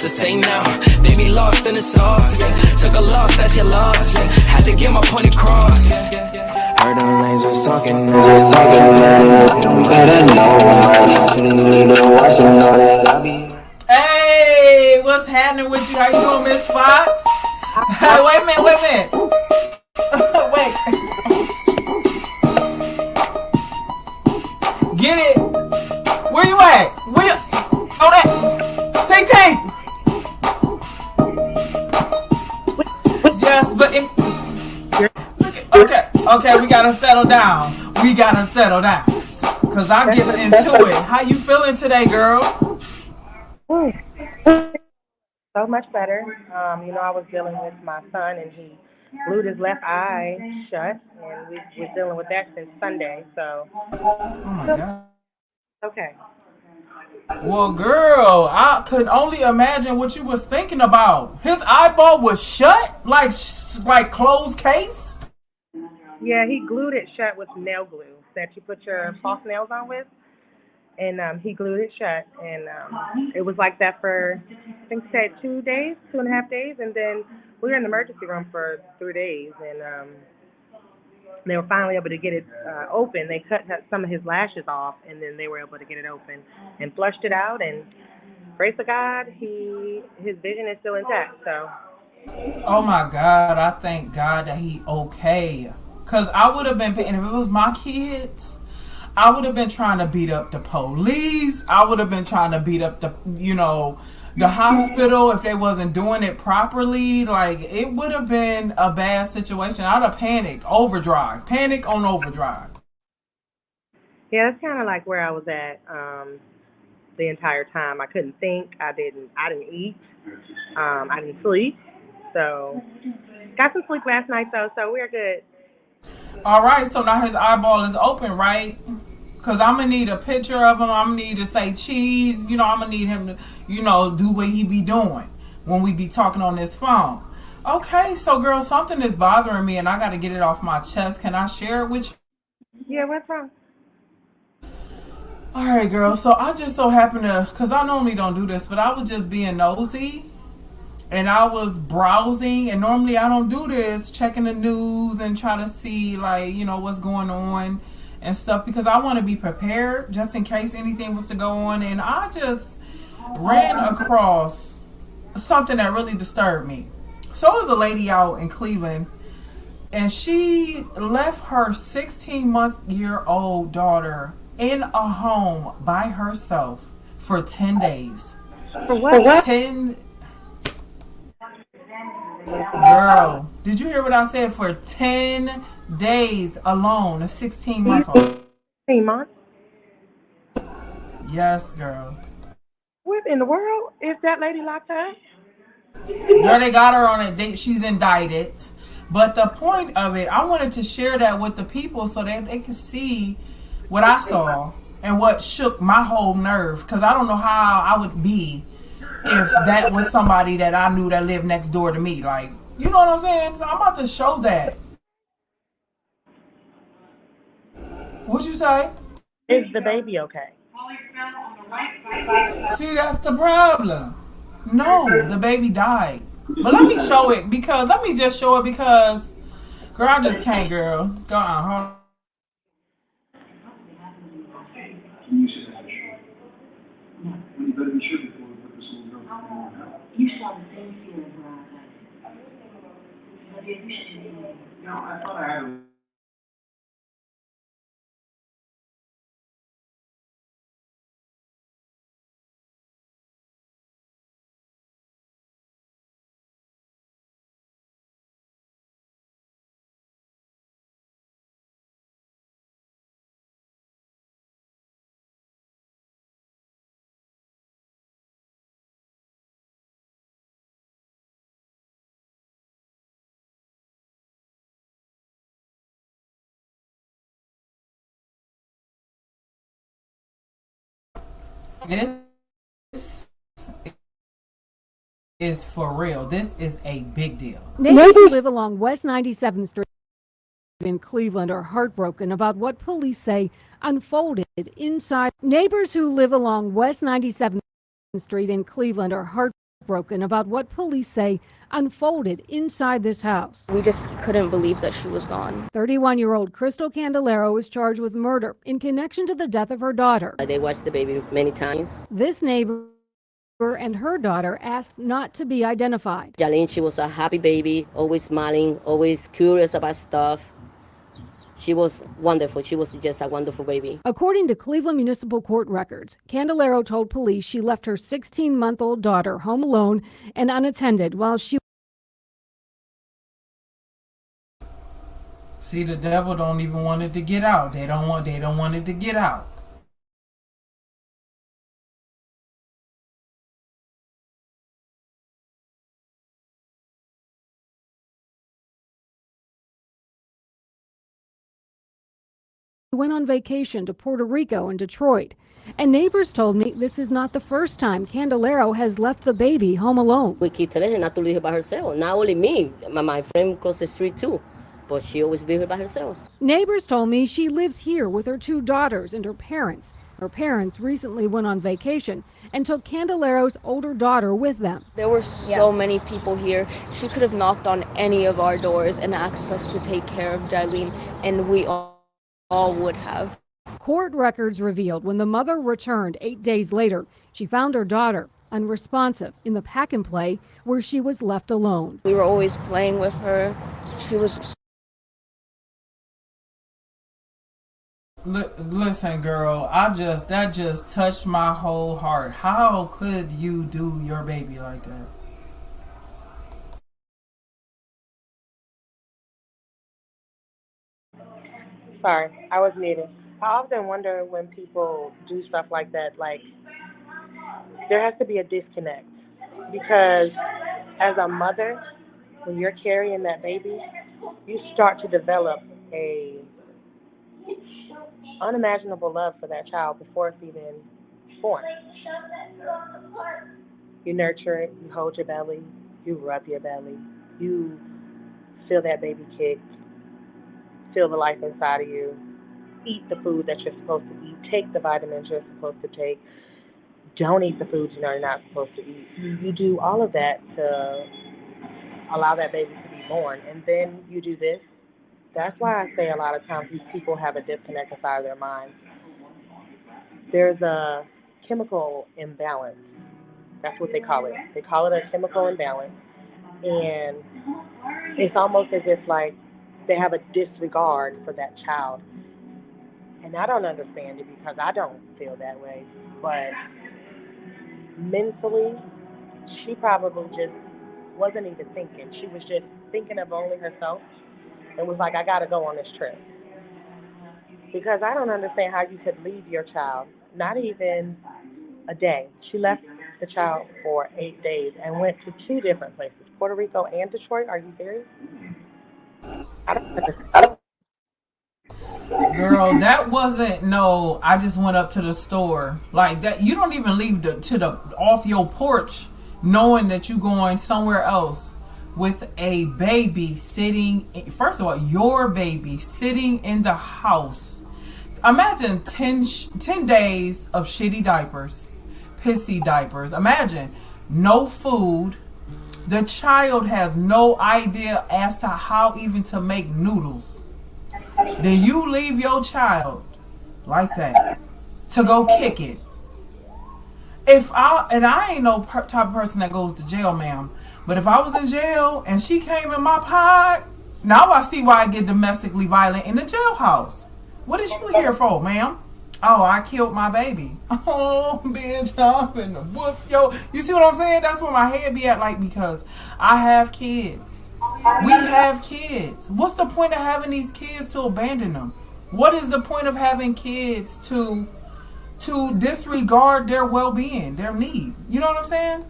the same now. They be lost in the sauce. Took a loss, that's your loss. Had to get my point across. Heard them lanes was talking, man. Better know. Hey, what's happening with you? How you doing, Miss Fox? Hey, wait a minute. Wait. Get it. Where you at? Oh, that. Tay. Yes, but okay, we gotta settle down. Cause I'm getting into it. How you feeling today, girl? So much better. I was dealing with my son, and he glued his left eye shut, and we were dealing with that since Sunday. So, oh my God. Okay. Well, girl, I could only imagine what you was thinking about. His eyeball was shut, like closed case. Yeah, he glued it shut with nail glue that you put your false nails on with. And he glued it shut, and it was like that for, I think, said 2 days, 2.5 days, and then we were in the emergency room for 3 days, and they were finally able to get it open. They cut some of his lashes off, and then they were able to get it open and flushed it out, and grace of God, his vision is still intact. So. Oh my God, I thank God that he okay, because I would have been, and if it was my kids, I would have been trying to beat up the police. I would have been trying to beat up the hospital if they wasn't doing it properly. Like, it would have been a bad situation. I'd have panicked. Panic on overdrive. Yeah, that's kind of like where I was at the entire time. I couldn't think. I didn't eat. I didn't sleep. So, got some sleep last night, though, so we're good. All right, so now his eyeball is open, right? Because I'm going to need a picture of him. I'm going to need to say cheese. I'm going to need him to, do what he be doing when we be talking on this phone. Okay, so, girl, something is bothering me, and I got to get it off my chest. Can I share it with you? Yeah, what's wrong? All right, girl, so I just so happened to, because I normally don't do this, but I was just being nosy. And I was browsing, and normally I don't do this, checking the news and trying to see, what's going on and stuff, because I want to be prepared just in case anything was to go on. And I just ran across something that really disturbed me. So it was a lady out in Cleveland, and she left her 16-month-old daughter in a home by herself for 10 days. For what? 10 Girl, did you hear what I said? For 10 days alone, a 16-month-old. 16 months? Yes, girl. What in the world? Is that lady locked up? Girl, they got her on it. She's indicted. But the point of it, I wanted to share that with the people so that they could see what I saw and what shook my whole nerve. Because I don't know how I would be if that was somebody that I knew that lived next door to me. Like, you know what I'm saying? So I'm about to show that. What'd you say? Is the baby okay? See, that's the problem. No, the baby died. But let me just show it because, girl, I just can't, girl. Go on, hold on. You saw the same feeling when I was like, no, I thought I had a This is for real. This is a big deal. Neighbors who live along West 97th Street in Cleveland are heartbroken about what police say unfolded inside. Neighbors who live along West 97th Street in Cleveland are heartbroken Broken about what police say unfolded inside this house. We just couldn't believe that she was gone. 31-year-old Crystal Candelero is charged with murder in connection to the death of her daughter. They watched the baby many times. This neighbor and her daughter asked not to be identified. Jalene, she was a happy baby, always smiling, always curious about stuff. She was wonderful. She was just a wonderful baby. According to Cleveland Municipal Court records, Candelero told police she left her 16-month-old daughter home alone and unattended while she... See, the devil don't even want it to get out. They don't want it to get out. went on vacation to Puerto Rico and Detroit. And neighbors told me this is not the first time Candelero has left the baby home alone. We keep telling her not to leave her by herself. Not only me, my friend across the street too. But she always be here by herself. Neighbors told me she lives here with her 2 daughters and her parents. Her parents recently went on vacation and took Candelero's older daughter with them. There were so many people here. She could have knocked on any of our doors and asked us to take care of Jailene, and we all would have. Court records revealed when the mother returned 8 days later, she found her daughter unresponsive in the pack and play where she was left alone. We were always playing with her. She was... Listen, girl, that just touched my whole heart. How could you do your baby like that? Sorry, I was muted. I often wonder when people do stuff like that, like, there has to be a disconnect. Because as a mother, when you're carrying that baby, you start to develop a unimaginable love for that child before it's even born. You nurture it, you hold your belly, you rub your belly, you feel that baby kick, feel the life inside of you, eat the food that you're supposed to eat, take the vitamins you're supposed to take, don't eat the foods you know you're not supposed to eat. You do all of that to allow that baby to be born, and then you do this. That's why I say a lot of times these people have a disconnect inside of their minds. There's a chemical imbalance. That's what they call it. They call it a chemical imbalance. And it's almost as if like they have a disregard for that child. And I don't understand it because I don't feel that way. But mentally, she probably just wasn't even thinking. She was just thinking of only herself. And was like, I got to go on this trip. Because I don't understand how you could leave your child, not even a day. She left the child for 8 days and went to 2 different places, Puerto Rico and Detroit. Are you serious? I don't understand. Girl, that wasn't no, I just went up to the store. Like that, you don't even leave off your porch knowing that you're going somewhere else. With a baby sitting, first of all, your baby sitting in the house. Imagine 10 days of shitty diapers, pissy diapers. Imagine no food. The child has no idea as to how even to make noodles. Then you leave your child like that to go kick it. I ain't no type of person that goes to jail, ma'am. But if I was in jail and she came in my pod, now I see why I get domestically violent in the jailhouse. What is you here for, ma'am? Oh, I killed my baby. Oh, bitch, I'm finna whoop yo. You see what I'm saying? That's where my head be at, like, because I have kids. We have kids. What's the point of having these kids to abandon them? What is the point of having kids to disregard their well-being, their need? You know what I'm saying?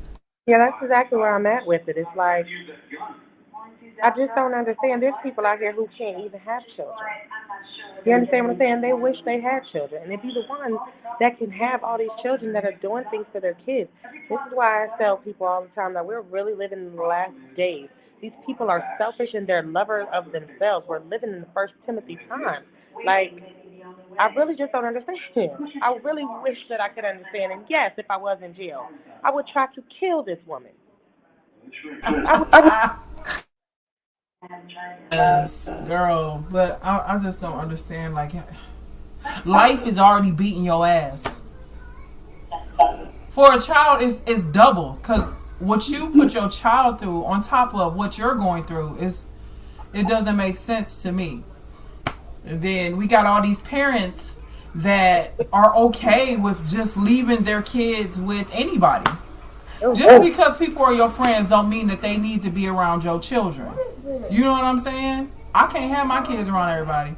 Yeah, that's exactly where I'm at with it. It's like, I just don't understand. There's people out here who can't even have children. You understand what I'm saying? They wish they had children. And it'd be the ones that can have all these children that are doing things for their kids. This is why I tell people all the time that we're really living in the last days. These people are selfish and they're lovers of themselves. We're living in the First Timothy time. Like, I really just don't understand. I really wish that I could understand. And yes, if I was in jail, I would try to kill this woman. Yes, girl, but I just don't understand. Like, life is already beating your ass. For a child, it's double, because what you put your child through on top of what you're going through it doesn't make sense to me. And then we got all these parents that are okay with just leaving their kids with anybody. Just because people are your friends don't mean that they need to be around your children. You know what I'm saying? I can't have my kids around everybody.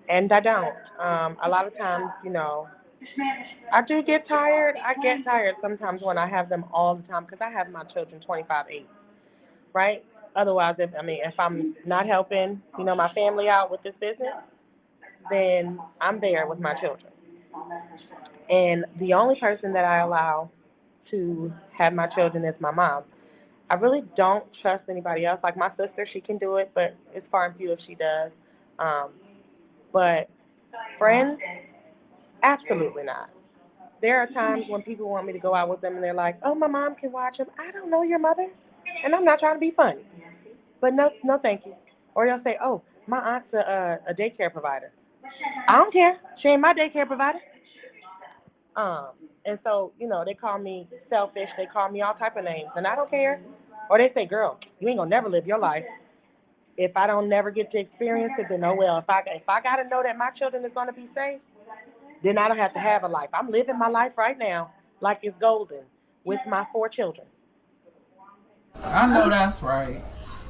And I don't. A lot of times, I do get tired. I get tired sometimes when I have them all the time because I have my children 25/8, right? Otherwise, if I'm not helping, my family out with this business, then I'm there with my children. And the only person that I allow to have my children is my mom. I really don't trust anybody else. Like my sister, she can do it, but it's far and few if she does. But friends, absolutely not. There are times when people want me to go out with them and they're like, oh, my mom can watch them. I don't know your mother, and I'm not trying to be funny. But no, thank you. Or they'll say, oh, my aunt's a daycare provider. I don't care. She ain't my daycare provider. And so, they call me selfish. They call me all type of names, and I don't care. Or they say, girl, you ain't gonna never live your life. If I don't never get to experience it, then oh well. If I gotta know that my children is gonna be safe, then I don't have to have a life. I'm living my life right now like it's golden with my 4 children. I know that's right.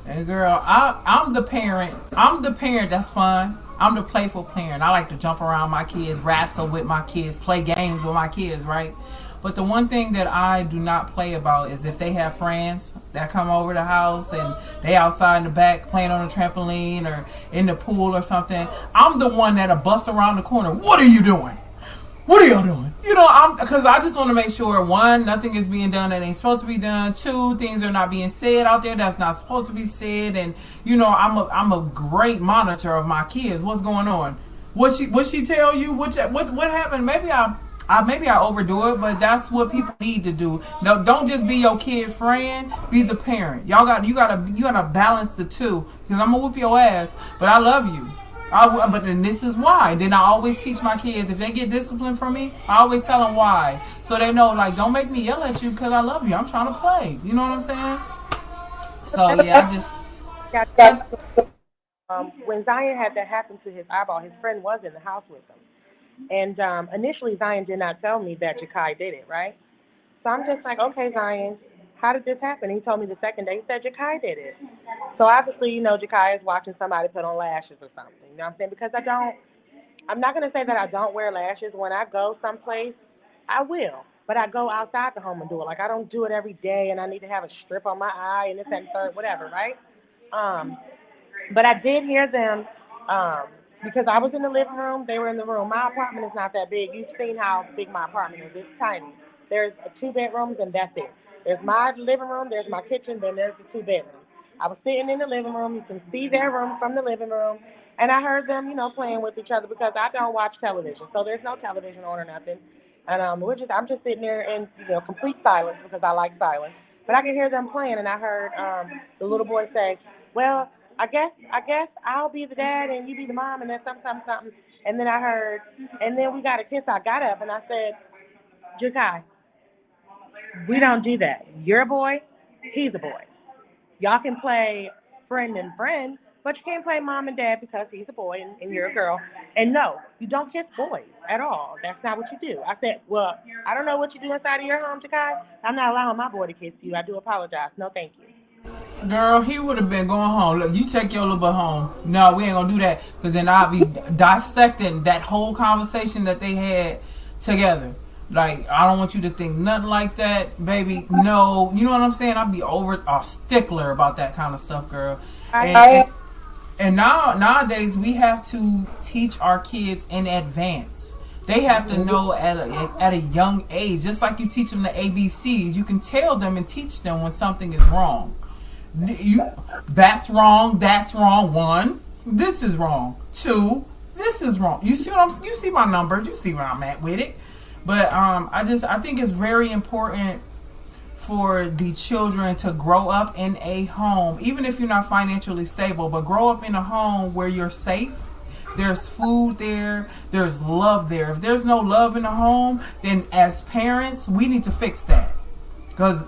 And girl, I'm the parent. I'm the parent that's fun. I'm the playful parent. I like to jump around my kids, wrestle with my kids, play games with my kids, right? But the one thing that I do not play about is if they have friends that come over the house and they outside in the back playing on a trampoline or in the pool or something. I'm the one that'll bust around the corner. What are you doing? What are y'all doing? Because I just want to make sure, 1, nothing is being done that ain't supposed to be done. 2, things are not being said out there that's not supposed to be said. And, I'm a great monitor of my kids. What's going on? What she tell you? What happened? Maybe I overdo it, but that's what people need to do. No, don't just be your kid friend. Be the parent. You gotta balance the two. Because I'm gonna whoop your ass, but I love you. But then this is why. Then I always teach my kids, if they get disciplined from me, I always tell them why. So they know, like, don't make me yell at you because I love you. I'm trying to play. You know what I'm saying? So, yeah, when Zion had that happen to his eyeball, his friend was in the house with him. And initially, Zion did not tell me that Jakai did it, right? So I'm just like, okay, Zion, how did this happen? He told me the second day. He said Jakai did it. So obviously, Jakai is watching somebody put on lashes or something. You know what I'm saying? Because I'm not going to say that I don't wear lashes. When I go someplace, I will. But I go outside the home and do it. Like, I don't do it every day, and I need to have a strip on my eye and this, that, and third, whatever, right? But I did hear them because I was in the living room. They were in the room. My apartment is not that big. You've seen how big my apartment is. It's tiny. There's 2 bedrooms, and that's it. There's my living room, there's my kitchen, then there's the 2 bedrooms. I was sitting in the living room. You can see their room from the living room. And I heard them, playing with each other because I don't watch television. So there's no television on or nothing. And I'm just sitting there in, complete silence because I like silence. But I can hear them playing, and I heard the little boy say, well, I guess I'll be the dad and you be the mom, and then something. And then I heard, and then we got a kiss. I got up and I said, Jakai, we don't do that. You're a boy, he's a boy. Y'all can play friend and friend, but you can't play mom and dad because he's a boy and you're a girl. And no, you don't kiss boys at all. That's not what you do. I said, well, I don't know what you do inside of your home, Jakai. I'm not allowing my boy to kiss you. I do apologize. No, thank you. Girl, he would have been going home. Look, you take your little butt home. No, we ain't gonna do that. Because then I'll be dissecting that whole conversation that they had together. Like, I don't want you to think nothing like that, baby. No, you know what I'm saying? I'll be a stickler about that kind of stuff, girl. And nowadays, we have to teach our kids in advance. They have to know at a young age, just like you teach them the ABCs. You can tell them and teach them when something is wrong. That's wrong. 1, this is wrong. 2, this is wrong. You see what you see my numbers, you see where I'm at with it. But I think it's very important for the children to grow up in a home, even if you're not financially stable, but grow up in a home where you're safe. There's food there, there's love there. If there's no love in the home, then as parents, we need to fix that. Because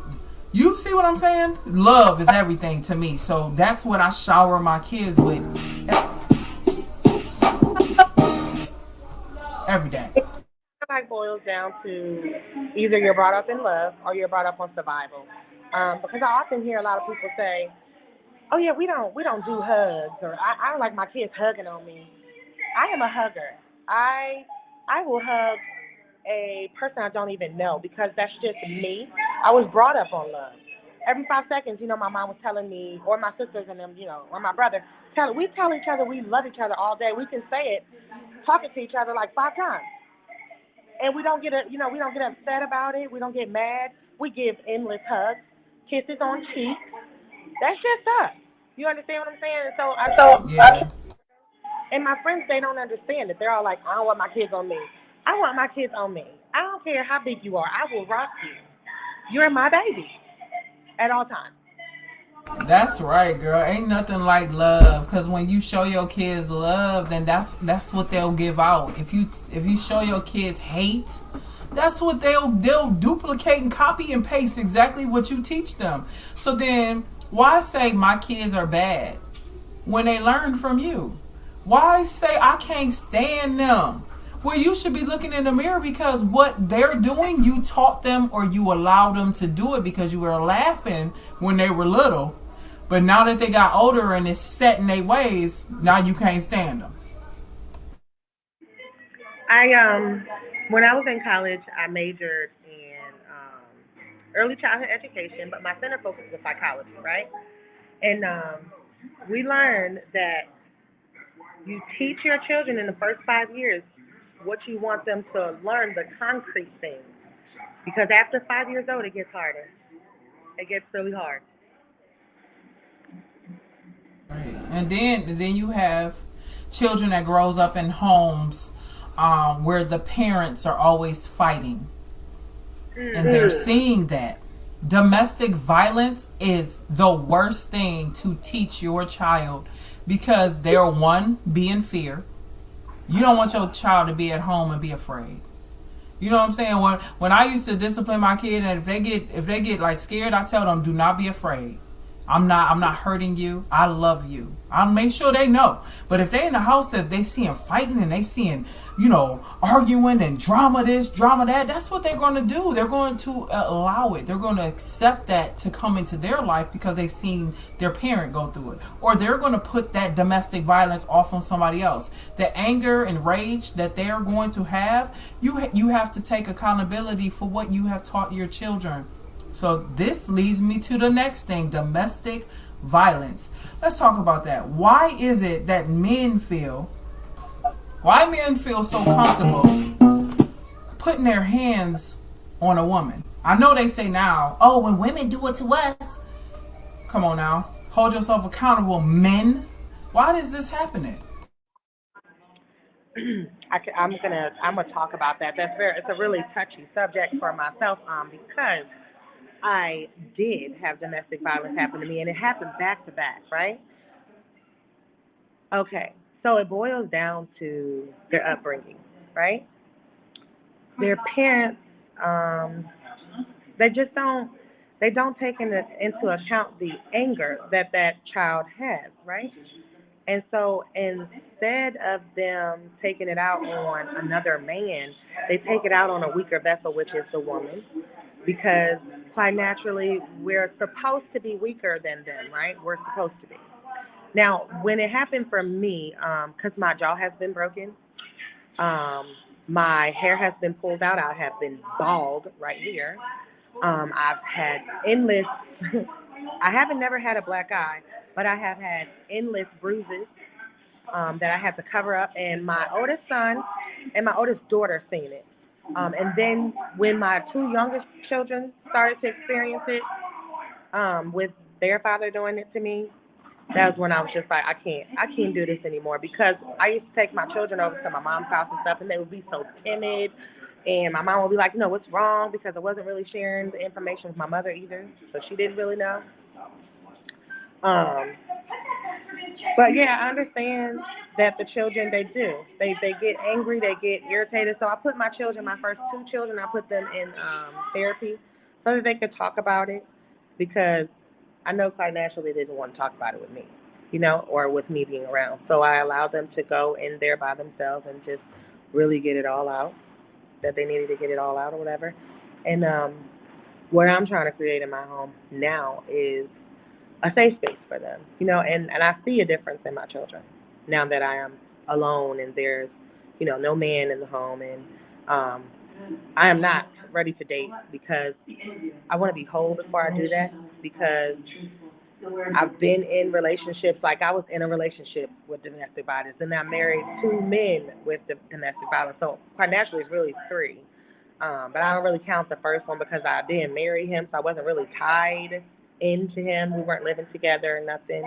you see what I'm saying? Love is everything to me. So that's what I shower my kids with every day. It like boils down to either you're brought up in love or you're brought up on survival. Because I often hear a lot of people say, "Oh yeah, we don't do hugs," or I don't like my kids hugging on me. I am a hugger. I will hug a person I don't even know because that's just me. I was brought up on love. Every 5 seconds, my mom was telling me, or my sisters and them, or my brother, we tell each other we love each other all day. We can say it, talking to each other like 5 times. And we don't get we don't get upset about it. We don't get mad. We give endless hugs, kisses on cheeks. That's just us. You understand what I'm saying? Yeah. And my friends, they don't understand it. They're all like, I don't want my kids on me. I want my kids on me. I don't care how big you are. I will rock you. You're my baby at all times. That's right, girl. Ain't nothing like love. Because when you show your kids love, then that's what they'll give out. If you show your kids hate, that's what they'll duplicate and copy and paste exactly what you teach them. So then, why say my kids are bad when they learn from you? Why say I can't stand them? Well, you should be looking in the mirror because what they're doing, you taught them or you allowed them to do it because you were laughing when they were little. But now that they got older and it's set in their ways, now you can't stand them. When I was in college, I majored in early childhood education, but my center focus was psychology, right? And we learned that you teach your children in the first 5 years what you want them to learn, the concrete things. Because after 5 years old, it gets harder. It gets really hard. Right. And then you have children that grows up in homes where the parents are always fighting. And they're seeing that. Domestic violence is the worst thing to teach your child because they're be in fear. You don't want your child to be at home and be afraid. You know what I'm saying? When I used to discipline my kid, and if they get like scared, I tell them, do not be afraid. I'm not hurting you. I love you. I'll make sure they know. But if they in the house that they seeing fighting and they seeing, arguing and drama this, drama that, that's what they're going to do. They're going to allow it. They're going to accept that to come into their life because they've seen their parent go through it. Or they're going to put that domestic violence off on somebody else. The anger and rage that they're going to have, you have to take accountability for what you have taught your children. So this leads me to the next thing, domestic violence. Let's talk about that. Why is it that men feel so comfortable putting their hands on a woman? I know they say now, oh, when women do it to us. Come on now. Hold yourself accountable, men. Why is this happening? I'm gonna talk about that. It's a really touchy subject for myself, because I did have domestic violence happen to me, and it happened back to back, right? Okay, so it boils down to their upbringing, right? Their parents, they don't take into account the anger that child has, right? And so instead of them taking it out on another man, they take it out on a weaker vessel, which is the woman, because quite naturally we're supposed to be weaker than them, right? We're supposed to be. Now, when it happened for me, because my jaw has been broken, my hair has been pulled out, I have been bald right here. I've had endless, I haven't never had a black eye, but I have had endless bruises that I had to cover up, and my oldest son and my oldest daughter seen it. And then when my two youngest children started to experience it, with their father doing it to me, That was when I was just like, I can't do this anymore, because I used to take my children over to my mom's house and stuff, and they would be so timid, and my mom would be like, you know, what's wrong, because I wasn't really sharing the information with my mother either, so she didn't really know. Um, but yeah, I understand that the children, they do. They get angry, they get irritated. So I put my children, my first two children, I put them in therapy so that they could talk about it, because I know quite naturally they didn't want to talk about it with me, you know, or with me being around. So I allowed them to go in there by themselves and just really get it all out, that they needed to get it all out or whatever. And what I'm trying to create in my home now is a safe space for them, you know, and I see a difference in my children now that I am alone and there's, you know, no man in the home, and I am not ready to date, because I want to be whole before I do that, because I've been in relationships, like I was in a relationship with domestic violence, and I married two men with domestic violence, so quite naturally it's really three. But I don't really count the first one because I didn't marry him, so I wasn't really tied into him. We weren't living together or nothing.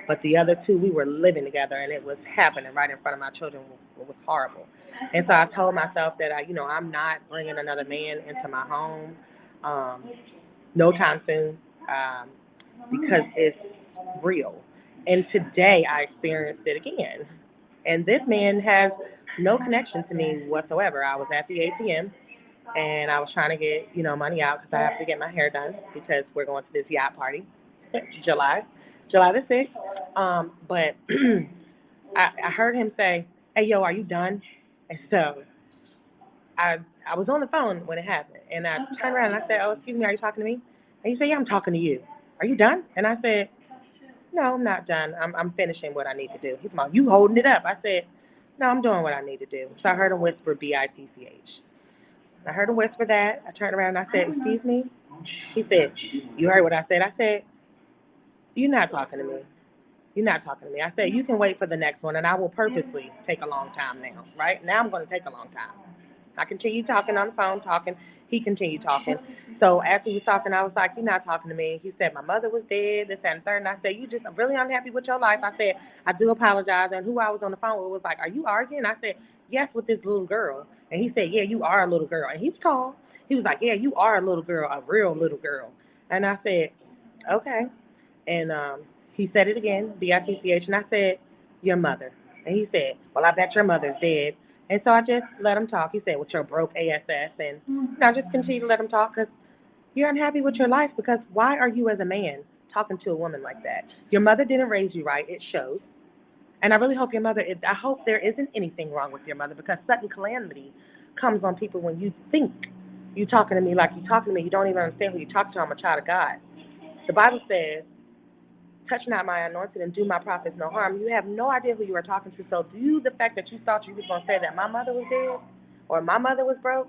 But the other two, we were living together, and it was happening right in front of my children. It was horrible. And so I told myself that, I'm not bringing another man into my home no time soon, because it's real. And today I experienced it again. And this man has no connection to me whatsoever. I was at the ATM, and I was trying to get, money out because I have to get my hair done because we're going to this yacht party, July the 6th. But I heard him say, "Hey, yo, are you done?" And so I was on the phone when it happened, and I turned around and I said, "Oh, excuse me, are you talking to me?" And he said, "Yeah, I'm talking to you. Are you done?" And I said, "No, I'm not done. I'm finishing what I need to do." He's like, "You holding it up?" I said, "No, I'm doing what I need to do." So I heard him whisper BITCH. I heard him whisper that. I turned around and I said, "Excuse me?" He said, "You heard what I said?" I said, "You're not talking to me. You're not talking to me." I said, "You can wait for the next one, and I will purposely take a long time now, right? Now I'm going to take a long time." I continued talking on the phone, talking. He continued talking. So after he was talking, I was like, "You're not talking to me." He said, "My mother was dead, this, that, and the third." And I said, "You just really unhappy with your life?" I said, "I do apologize." And who I was on the phone with was like, "Are you arguing?" I said, "Yes, with this little girl." And he said, "Yeah, you are a little girl." And he's tall. He was like, "Yeah, you are a little girl, a real little girl." And I said, "Okay." And he said it again, BITCH, and I said, "Your mother." And he said, "Well, I bet your mother's dead." And so I just let him talk. He said, "With your broke ASS." And I just continued to let him talk because you're unhappy with your life, because why are you as a man talking to a woman like that? Your mother didn't raise you right. It shows. And I really hope I hope there isn't anything wrong with your mother, because sudden calamity comes on people when you think you're talking to me like you're talking to me. You don't even understand who you're talking to. I'm a child of God. The Bible says, "Touch not my anointed and do my prophets no harm." You have no idea who you are talking to. So the fact that you thought you was going to say that my mother was dead or my mother was broke,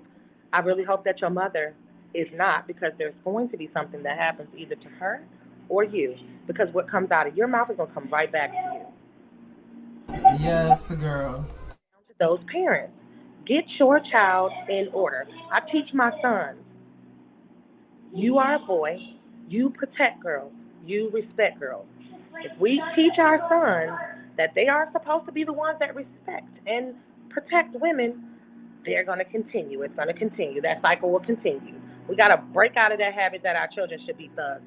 I really hope that your mother is not, because there's going to be something that happens either to her or you, because what comes out of your mouth is going to come right back to you. Yes, girl. To those parents, get your child in order. I teach my sons, you are a boy, you protect girls, you respect girls. If we teach our sons that they are supposed to be the ones that respect and protect women, they're going to continue. It's going to continue. That cycle will continue. We got to break out of that habit that our children should be thugs.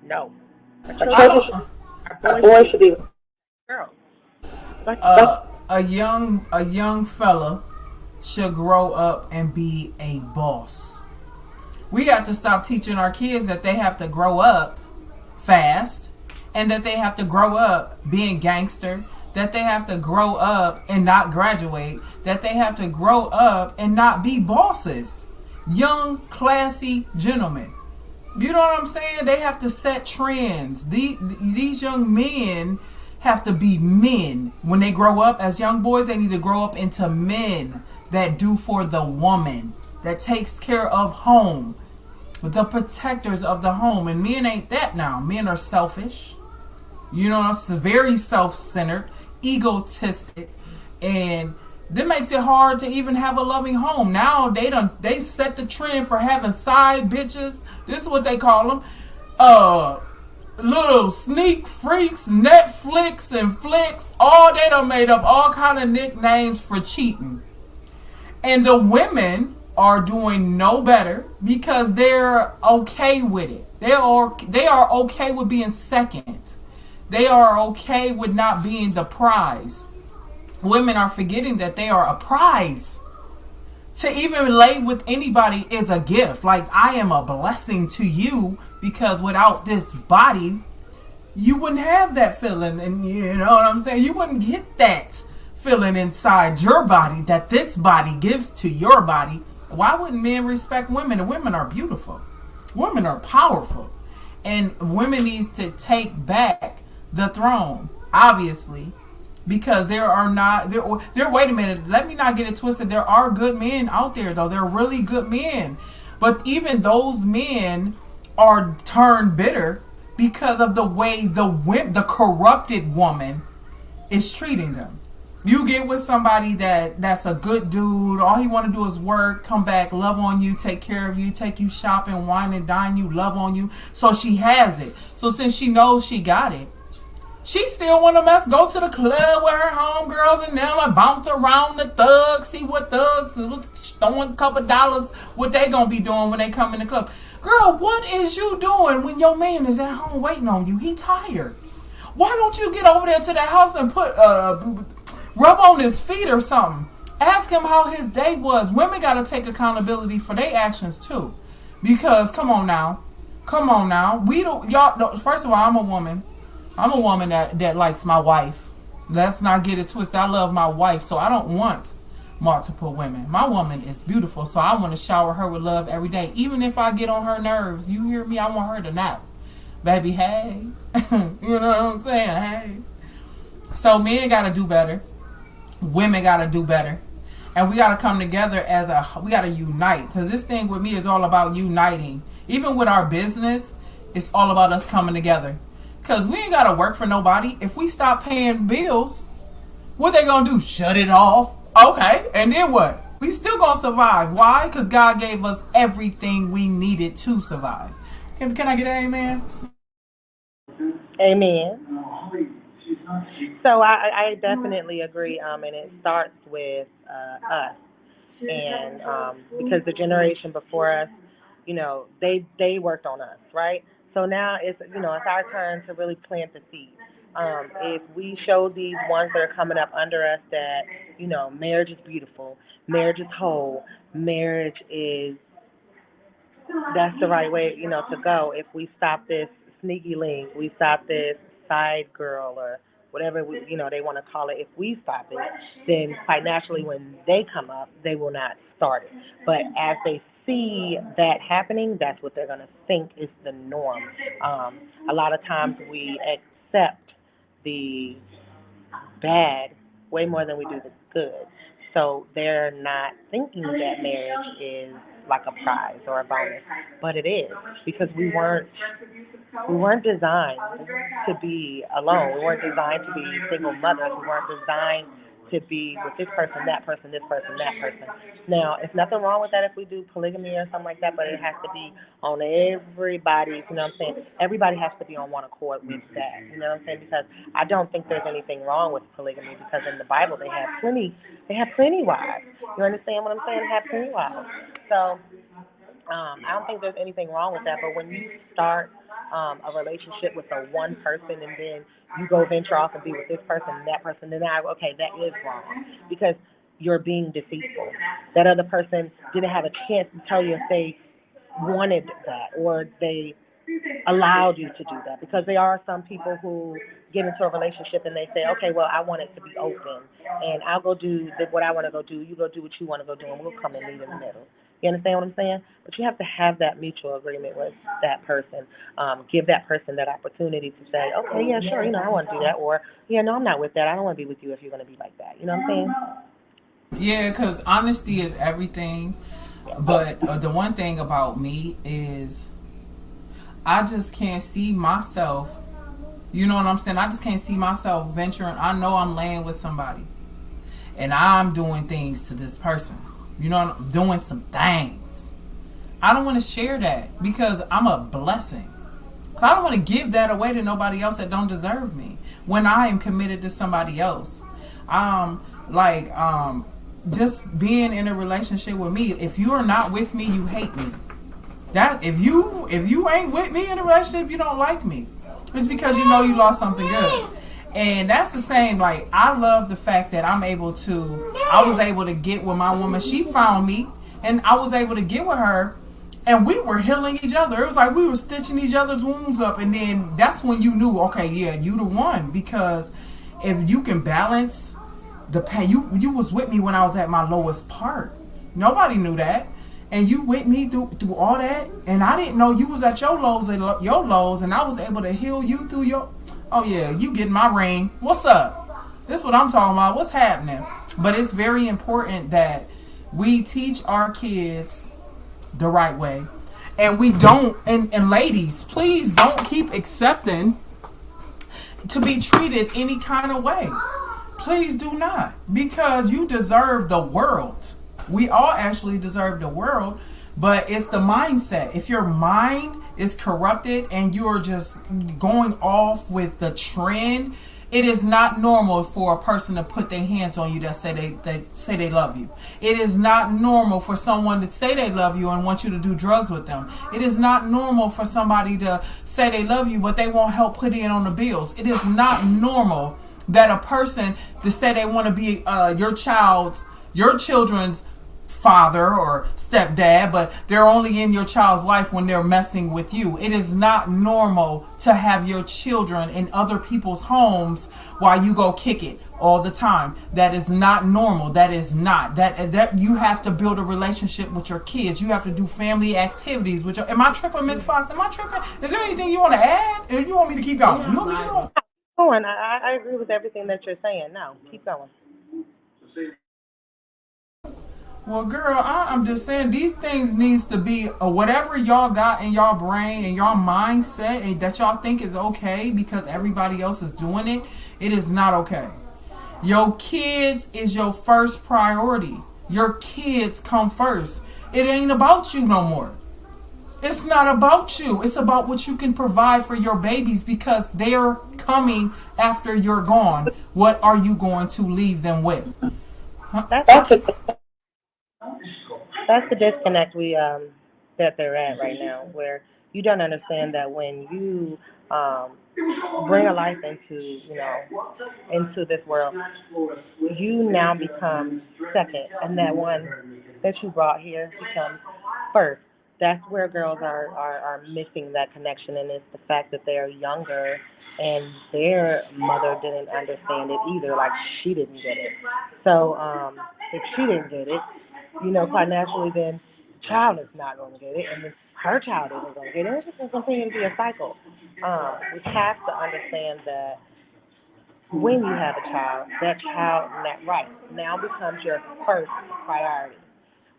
No. Our boys should be girls. A young fella should grow up and be a boss. We have to stop teaching our kids that they have to grow up fast, and that they have to grow up being gangster, that they have to grow up and not graduate, that they have to grow up and not be bosses. Young, classy gentlemen. You know what I'm saying? They have to set trends. These young men have to be men. When they grow up as young boys, they need to grow up into men that do for the woman, that takes care of home, the protectors of the home. And men ain't that now. Men are selfish. You know, it's very self-centered, egotistic, and that makes it hard to even have a loving home. Now they set the trend for having side bitches. This is what they call them. little sneak freaks, Netflix and flicks, all they done made up all kind of nicknames for cheating. And the women are doing no better because they're okay with it. They are okay with being second. They are okay with not being the prize. Women are forgetting that they are a prize. To even lay with anybody is a gift. Like, I am a blessing to you because without this body, you wouldn't have that feeling. And you know what I'm saying? You wouldn't get that feeling inside your body that this body gives to your body. Why wouldn't men respect women? And women are beautiful. Women are powerful. And women needs to take back the throne, obviously. Because there are not wait a minute, let me not get it twisted. There are good men out there though. They're really good men. But even those men are turned bitter because of the way the corrupted woman is treating them. You get with somebody that's a good dude, all he want to do is work, come back, love on you, take care of you, take you shopping, wine and dine you, love on you. So she has it. So since she knows she got it, she still want to go to the club with her homegirls and them and bounce around the thugs, see what thugs was throwing a couple dollars, what they gonna be doing when they come in the club. Girl, what is you doing when your man is at home waiting on you? He tired. Why don't you get over there to the house and put rub on his feet or something? Ask him how his day was. Women gotta take accountability for their actions too, because come on now, we don't y'all. First of all, I'm a woman that likes my wife. Let's not get it twisted. I love my wife, so I don't want multiple women. My woman is beautiful, so I want to shower her with love every day. Even if I get on her nerves, you hear me? I want her to nap. Baby, hey. You know what I'm saying? Hey. So men got to do better. Women got to do better. And we got to come together we got to unite. Because this thing with me is all about uniting. Even with our business, it's all about us coming together. Because we ain't got to work for nobody. If we stop paying bills, what they going to do? Shut it off? Okay. And then what? We still going to survive. Why? Because God gave us everything we needed to survive. Can I get an amen? Amen. So I definitely agree. And it starts with us. And because the generation before us, you know, they worked on us, right? So now it's our turn to really plant the seed. If we show these ones that are coming up under us that, you know, marriage is beautiful, marriage is whole, that's the right way, you know, to go. If we stop this sneaky link, we stop this side girl or whatever they want to call it. If we stop it, then quite naturally when they come up, they will not start it. But as they see that happening, that's what they're going to think is the norm. A lot of times we accept the bad way more than we do the good. So they're not thinking that marriage is like a prize or a bonus, but it is, because we weren't designed to be alone. We weren't designed to be single mothers. We weren't designed to be with this person, that person, this person, that person. Now, it's nothing wrong with that if we do polygamy or something like that, but it has to be on everybody's, you know what I'm saying? Everybody has to be on one accord with that, you know what I'm saying? Because I don't think there's anything wrong with polygamy, because in the Bible they have plenty wives. You understand what I'm saying? They have plenty wives. So I don't think there's anything wrong with that, but when you start a relationship with a one person and then you go venture off and be with this person and that person, then that is wrong, because you're being deceitful. That other person didn't have a chance to tell you if they wanted that or they allowed you to do that, because there are some people who get into a relationship and they say, okay, well, I want it to be open and I'll go do what I want to go do, you go do what you want to go do, and we'll come and meet in the middle. You understand what I'm saying? But you have to have that mutual agreement with that person. Give that person that opportunity to say, okay, yeah, sure, I want to do that, or, yeah, no, I'm not with that. I don't want to be with you if you're going to be like that. You know what I'm saying? Yeah, because honesty is everything. But the one thing about me is I just can't see myself, you know what I'm saying? I just can't see myself venturing. I know I'm laying with somebody and I'm doing things to this person. You know, I'm doing some things. I don't want to share that because I'm a blessing. I don't want to give that away to nobody else that don't deserve me when I am committed to somebody else. Just being in a relationship with me, if you are not with me, you hate me. That if you ain't with me in a relationship, you don't like me. It's because you know you lost something good. And that's the same. Like, I love the fact that I was able to get with my woman. She found me, and I was able to get with her, and we were healing each other. It was like we were stitching each other's wounds up, and then that's when you knew, okay, yeah, you the one. Because if you can balance the pain, you was with me when I was at my lowest part. Nobody knew that. And you with me through all that, and I didn't know you was at your lows, and I was able to heal you through your. Oh yeah, you getting my ring? What's up? This is what I'm talking about. What's happening? But it's very important that we teach our kids the right way, and we don't. And ladies, please don't keep accepting to be treated any kind of way. Please do not, because you deserve the world. We all actually deserve the world, but it's the mindset. If your mind is corrupted and you're just going off with the trend, it is not normal for a person to put their hands on you that say they love you. It is not normal for someone to say they love you and want you to do drugs with them. It is not normal for somebody to say they love you, but they won't help put in on the bills. It is not normal that a person to say they want to be your children's father or stepdad, but they're only in your child's life when they're messing with you. It is not normal to have your children in other people's homes while you go kick it all the time. That is not normal. That is not. That you have to build a relationship with your kids. You have to do family activities with your. Am I tripping, Miss Fox? Am I tripping? Is there anything you want to add, or you want me to keep going? You want me to keep going? I agree with everything that you're saying. No, keep going. Well, girl, I'm just saying these things needs to be whatever y'all got in y'all brain and y'all mindset and that y'all think is okay because everybody else is doing it. It is not okay. Your kids is your first priority. Your kids come first. It ain't about you no more. It's not about you. It's about what you can provide for your babies because they're coming after you're gone. What are you going to leave them with? Huh? That's the disconnect that they're at right now, where you don't understand that when you bring a life into this world, you now become second, and that one that you brought here becomes first. That's where girls are missing that connection, and it's the fact that they're younger and their mother didn't understand it either, like she didn't get it. So if she didn't get it, quite naturally, then the child is not going to get it, and then her child isn't going to get it. It's just going to continue to be a cycle. We have to understand that when you have a child, that child and that right now becomes your first priority.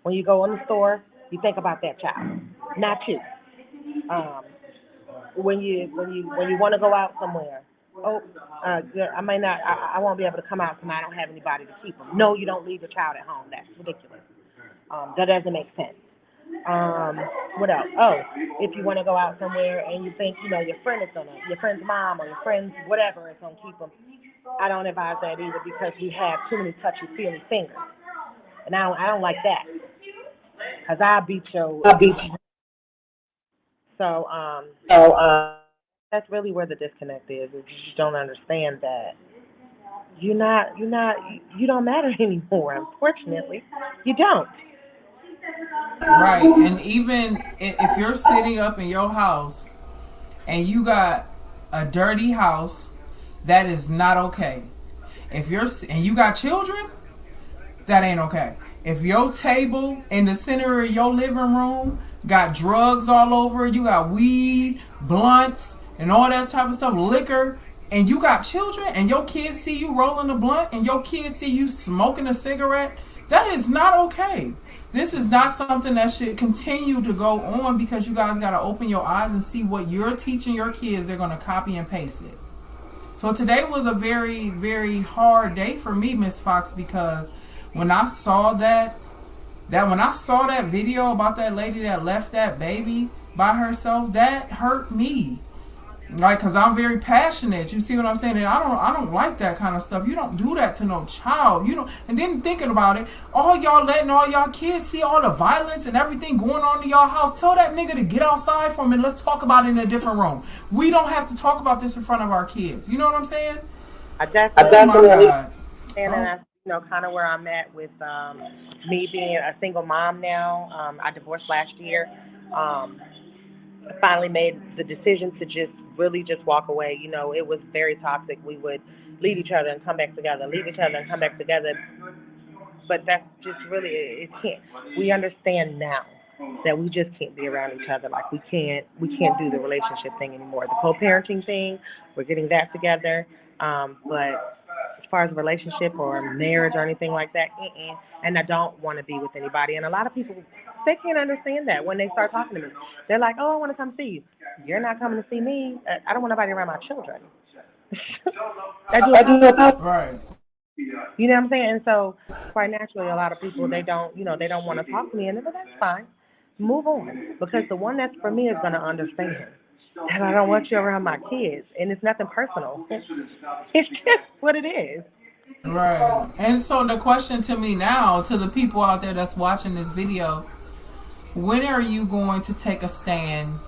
When you go in the store, you think about that child, not you. When you want to go out somewhere, I won't be able to come out because I don't have anybody to keep them. No, you don't leave your child at home. That's ridiculous. That doesn't make sense. What else? Oh, if you want to go out somewhere and you think, your friend's mom or your friend's whatever is going to keep them, I don't advise that either because you have too many touchy-feely fingers. And I don't like that because I'll beat you. So that's really where the disconnect is you don't understand that you don't matter anymore, unfortunately. You don't. Right, and even if you're sitting up in your house and you got a dirty house, that is not okay. And you got children, that ain't okay. If your table in the center of your living room got drugs all over, you got weed, blunts, and all that type of stuff, liquor, and you got children and your kids see you rolling a blunt and your kids see you smoking a cigarette, that is not okay. This is not something that should continue to go on because you guys got to open your eyes and see what you're teaching your kids. They're going to copy and paste it. So today was a very, very hard day for me, Miss Fox, because when I saw that video about that lady that left that baby by herself, that hurt me. Like, cause I'm very passionate. You see what I'm saying? And I don't like that kind of stuff. You don't do that to no child. You don't. And then thinking about it, all y'all letting all y'all kids see all the violence and everything going on in y'all house. Tell that nigga to get outside from it. Let's talk about it in a different room. We don't have to talk about this in front of our kids. You know what I'm saying? I definitely Oh my God. and that's kind of where I'm at with me being a single mom now. I divorced last year. I finally made the decision to just really just walk away. It was very toxic. We would leave each other and come back together, leave each other and come back together. But that's just really, it can't. We understand now that we just can't be around each other. Like, we can't do the relationship thing anymore. The co-parenting thing, we're getting that together. But as far as a relationship or marriage or anything like that, and I don't want to be with anybody. And a lot of people, they can't understand that when they start talking to me. They're like, oh, I want to come see you. You're not coming to see me. I don't want nobody around my children. I do. Right. You know what I'm saying? And so, quite naturally, a lot of people, they don't want to talk to me, and that's fine. Move on, because the one that's for me is going to understand. And I don't want you around my kids, and it's nothing personal. It's just what it is. Right. And so the question to me now, to the people out there that's watching this video, when are you going to take a stand?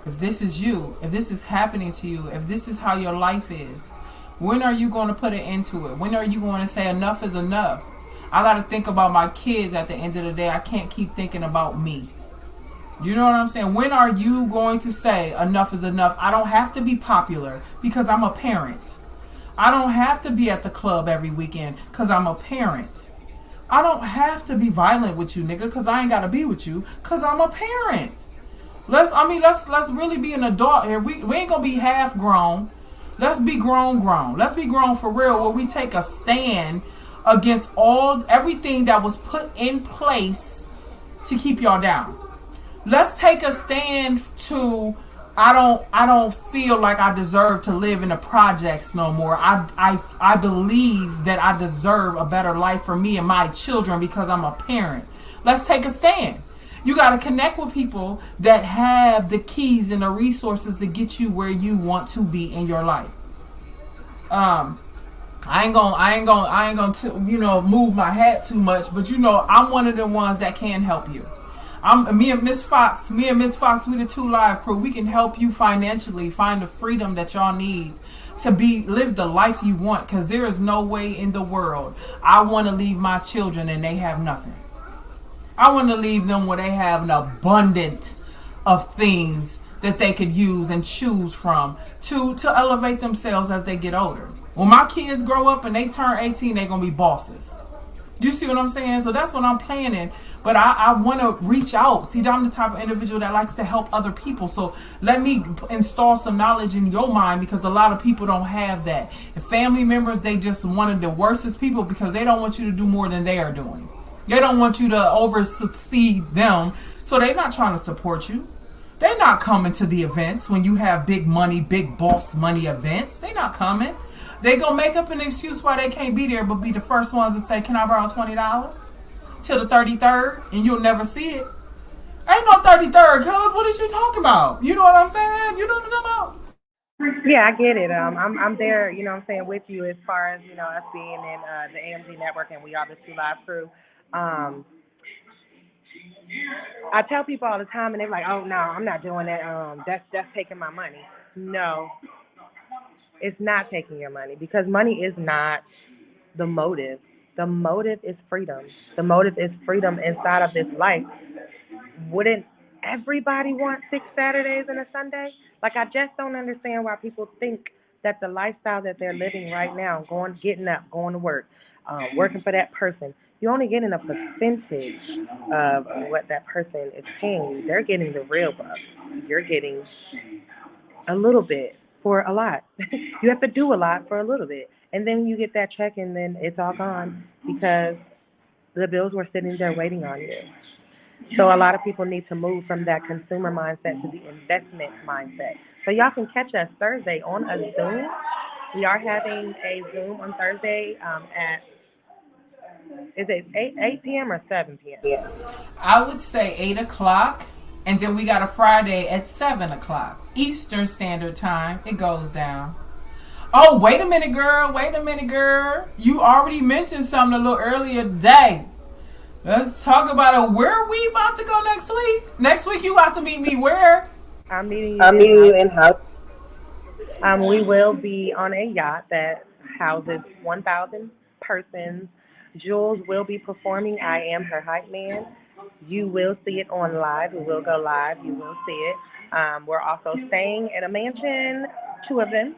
If this is you, if this is happening to you, if this is how your life is, when are you going to put an end to it? When are you going to say enough is enough? I got to think about my kids at the end of the day. I can't keep thinking about me. You know what I'm saying? When are you going to say enough is enough? I don't have to be popular because I'm a parent. I don't have to be at the club every weekend because I'm a parent. I don't have to be violent with you, nigga, because I ain't got to be with you because I'm a parent. Let's really be an adult here. We ain't going to be half grown. Let's be grown. Let's be grown for real, where we take a stand against everything that was put in place to keep y'all down. Let's take a stand to I don't feel like I deserve to live in the projects no more. I believe that I deserve a better life for me and my children because I'm a parent. Let's take a stand. You got to connect with people that have the keys and the resources to get you where you want to be in your life. I ain't gonna move my hat too much, but I'm one of the ones that can help you. Me and Miss Fox, we the 2 Live crew. We can help you financially find the freedom that y'all need to live the life you want, because there is no way in the world I want to leave my children and they have nothing. I want to leave them where they have an abundance of things that they could use and choose from to elevate themselves as they get older. When my kids grow up and they turn 18, they're going to be bosses. You see what I'm saying? So that's what I'm planning. But I want to reach out. See, I'm the type of individual that likes to help other people. So let me install some knowledge in your mind, because a lot of people don't have that. And family members, they just one of the worstest people, because they don't want you to do more than they are doing. They don't want you to over succeed them. So they're not trying to support you. They're not coming to the events when you have big money, big boss money events. They're not coming. They gonna make up an excuse why they can't be there, but be the first ones to say, can I borrow $20 till the 33rd? And you'll never see it. Ain't no 33rd, cuz. What is you talking about? You know what I'm saying? You know what I'm talking about? Yeah, I get it. I'm there, with you as far as, us being in the AMG network, and we are the 2 Live crew. I tell people all the time, and they're like, oh, no, I'm not doing that. That's taking my money. No, it's not taking your money, because money is not the motive. The motive is freedom. The motive is freedom inside of this life. Wouldn't everybody want 6 Saturdays and a Sunday? Like, I just don't understand why people think that the lifestyle that they're living right now, getting up, going to work, working for that person, you're only getting a percentage of what that person is paying you. They're getting the real bucks. You're getting a little bit for a lot. You have to do a lot for a little bit. And then you get that check, and then it's all gone because the bills were sitting there waiting on you. So a lot of people need to move from that consumer mindset to the investment mindset. So y'all can catch us Thursday on a Zoom. We are having a Zoom on Thursday at, is it 8 p.m. or 7 p.m.? I would say 8 o'clock. And then we got a Friday at 7 o'clock. Eastern Standard Time. It goes down. Oh, wait a minute, girl. Wait a minute, girl. You already mentioned something a little earlier today. Let's talk about it. Where are we about to go next week? Next week, you about to meet me where? I'm meeting you in house. We will be on a yacht that houses 1,000 persons. Jules will be performing. I am her hype man. You will see it on live. We will go live. You will see it. We're also staying at a mansion, 2 of them.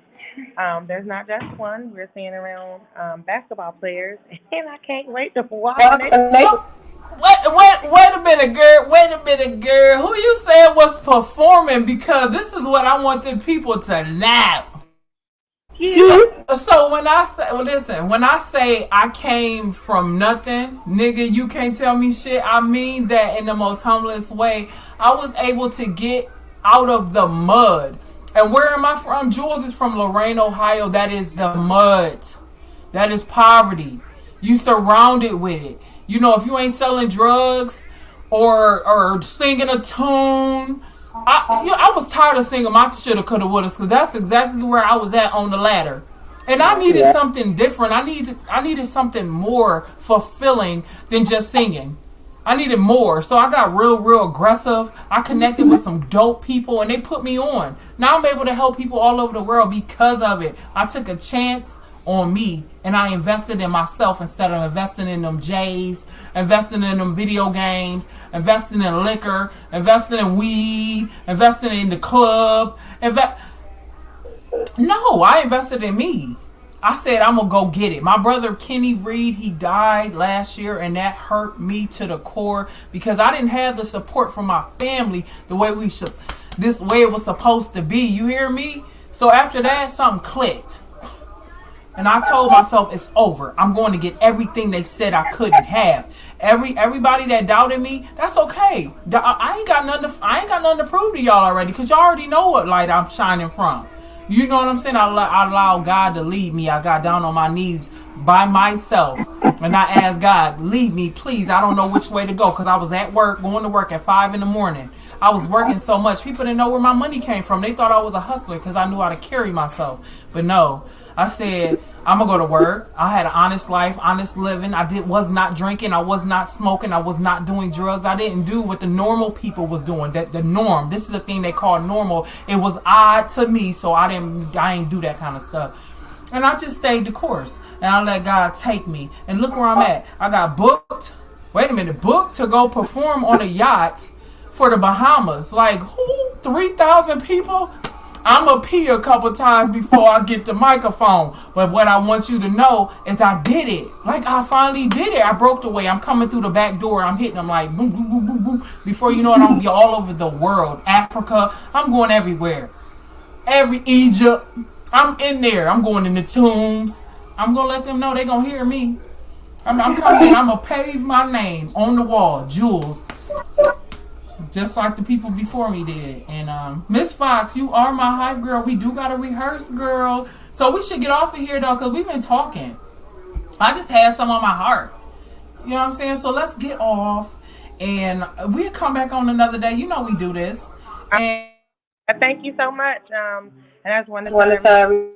There's not just one. We're staying around basketball players, and I can't wait to walk. Wait a minute, girl. Wait a minute, girl. Who you said was performing? Because this is what I want the people to know. So when I say, listen, when I say I came from nothing, nigga, you can't tell me shit. I mean that in the most humblest way. I was able to get out of the mud. And where am I from? Jules is from Lorain, Ohio. That is the mud. That is poverty. You surrounded with it. You know, if you ain't selling drugs or singing a tune, I was tired of singing my shoulda, coulda, woulda, because that's exactly where I was at on the ladder. And I needed something different. I needed something more fulfilling than just singing. I needed more. So I got real aggressive. I connected with some dope people, and they put me on. Now I'm able to help people all over the world because of it. I took a chance on me, and I invested in myself instead of investing in them J's, investing in them video games, investing in liquor, investing in weed, investing in the club. No, I invested in me. I said, I'm going to go get it. My brother, Kenny Reed, he died last year, and that hurt me to the core because I didn't have the support from my family the way this way it was supposed to be. You hear me? So after that, something clicked. And I told myself, it's over. I'm going to get everything they said I couldn't have. Everybody that doubted me, that's okay. I ain't got nothing to prove to y'all already because y'all already know what light I'm shining from. You know what I'm saying? I allowed God to lead me. I got down on my knees by myself. And I asked God, lead me, please. I don't know which way to go because I was at work, going to work at 5 in the morning. I was working so much. People didn't know where my money came from. They thought I was a hustler because I knew how to carry myself. But no, I said, I'm going to go to work. I had an honest life, honest living. Was not drinking. I was not smoking. I was not doing drugs. I didn't do what the normal people was doing. The norm. This is the thing they call normal. It was odd to me, so I ain't do that kind of stuff. And I just stayed the course. And I let God take me. And look where I'm at. I got booked. Wait a minute. Booked to go perform on a yacht for the Bahamas. Like, who? 3,000 people? I'm going to pee a couple times before I get the microphone. But what I want you to know is I did it. Like, I finally did it. I broke the way. I'm coming through the back door. I'm hitting them like boom, boom, boom, boom, boom. Before you know it, I'm going to be all over the world. Africa. I'm going everywhere. Egypt. I'm in there. I'm going in the tombs. I'm going to let them know they're going to hear me. I'm coming in. I'm going to pave my name on the wall. Jules. Just like the people before me did. And Miss Fox, you are my hype girl. We do got to rehearse, girl. So we should get off of here, though, because we've been talking. I just had some on my heart. You know what I'm saying? So let's get off. And we'll come back on another day. You know we do this. And thank you so much. And I just wanted to listening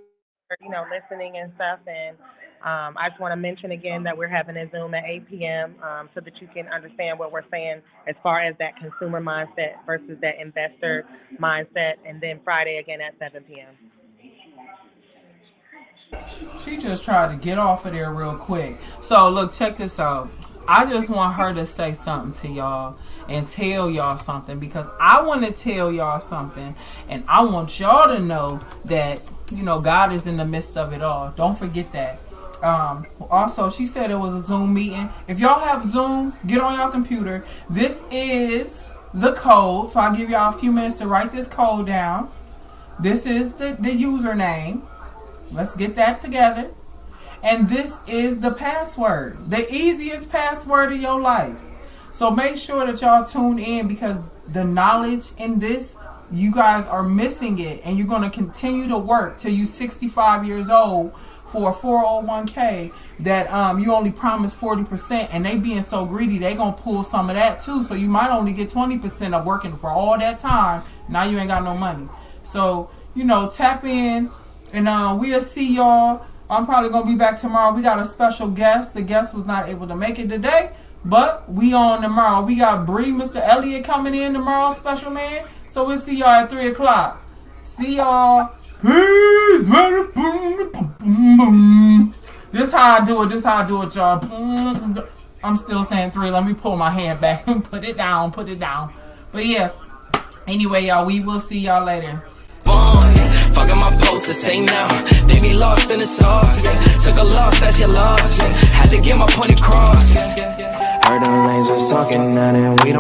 and stuff. And I just want to mention again that we're having a Zoom at 8 p.m. So that you can understand what we're saying as far as that consumer mindset versus that investor mindset. And then Friday again at 7 p.m. She just tried to get off of there real quick. So look, check this out. I just want her to say something to y'all and tell y'all something because I want to tell y'all something and I want y'all to know that, you know, God is in the midst of it all. Don't forget that. Also, she said it was a Zoom meeting. If y'all have Zoom, get on your computer. This is the code. So I'll give y'all a few minutes to write this code down. This is the username. Let's get that together. And this is the password. The easiest password of your life. So make sure that y'all tune in because the knowledge in this you guys are missing it, and you're going to continue to work till you 65 years old for a 401k that you only promised 40%, and they being so greedy, they going to pull some of that too. So you might only get 20% of working for all that time. Now you ain't got no money. So, you know, tap in, and we'll see y'all. I'm probably going to be back tomorrow. We got a special guest. The guest was not able to make it today, but we on tomorrow. We got Bree, Mr. Elliott coming in tomorrow, special man. So we'll see y'all at 3 o'clock. See y'all. Peace. This how I do it. This how I do it, y'all. I'm still saying 3. Let me pull my hand back and put it down. Put it down. But yeah. Anyway, y'all, we will see y'all later. Fucking my post the same now. They be lost in the sauce. Took a loss, that's your loss. Had to get my point across. Heard them lanes was talking, and we don't.